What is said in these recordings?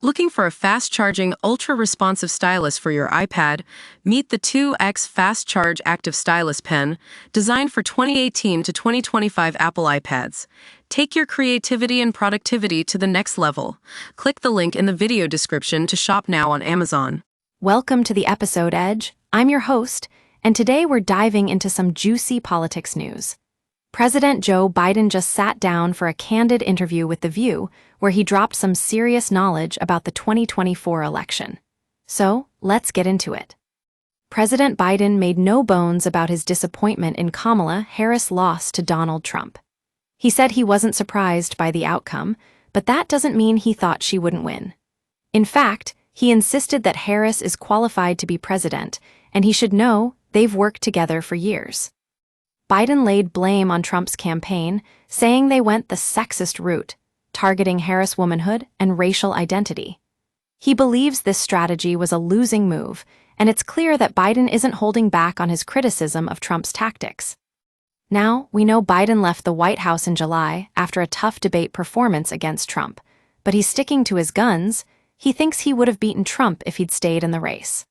Looking for a fast-charging, ultra-responsive stylus for your iPad? Meet the 2X Fast Charge Active Stylus Pen, designed for 2018 to 2025 Apple iPads. Take your creativity and productivity to the next level. Click the link in the video description to shop now on Amazon. Welcome to the episode Edge. I'm your host, and today we're diving into some juicy politics news. President Joe Biden just sat down for a candid interview with The View, where he dropped some serious knowledge about the 2024 election. So, let's get into it. President Biden made no bones about his disappointment in Kamala Harris' loss to Donald Trump. He said he wasn't surprised by the outcome, but that doesn't mean he thought she wouldn't win. In fact, he insisted that Harris is qualified to be president, and he should know they've worked together for years. Biden laid blame on Trump's campaign, saying they went the sexist route, targeting Harris' womanhood and racial identity. He believes this strategy was a losing move, and it's clear that Biden isn't holding back on his criticism of Trump's tactics. Now, we know Biden left the White House in July after a tough debate performance against Trump, but he's sticking to his guns. He thinks he would have beaten Trump if he'd stayed in the race.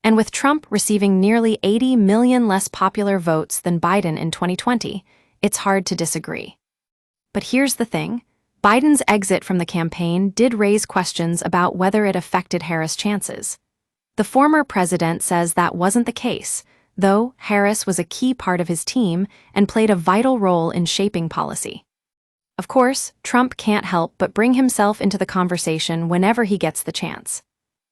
And with Trump receiving nearly 80 million less popular votes than Biden in 2020, it's hard to disagree. But here's the thing. Biden's exit from the campaign did raise questions about whether it affected Harris' chances. The former president says that wasn't the case, though Harris was a key part of his team and played a vital role in shaping policy. Of course, Trump can't help but bring himself into the conversation whenever he gets the chance.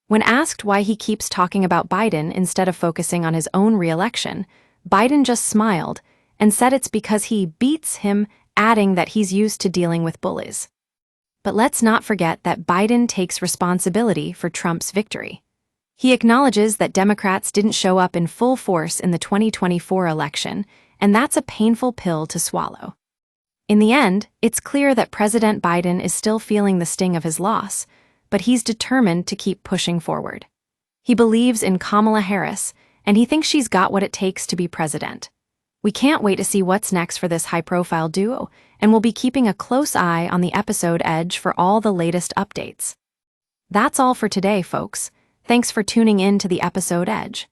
When asked why he keeps talking about Biden instead of focusing on his own re-election, Biden just smiled and said it's because he beats him, adding that he's used to dealing with bullies. But let's not forget that Biden takes responsibility for Trump's victory. He acknowledges that Democrats didn't show up in full force in the 2024 election, and that's a painful pill to swallow. In the end, it's clear that President Biden is still feeling the sting of his loss, but he's determined to keep pushing forward. He believes in Kamala Harris, and he thinks she's got what it takes to be president. We can't wait to see what's next for this high-profile duo, and we'll be keeping a close eye on the episode Edge for all the latest updates. That's all for today, folks. Thanks for tuning in to the episode Edge.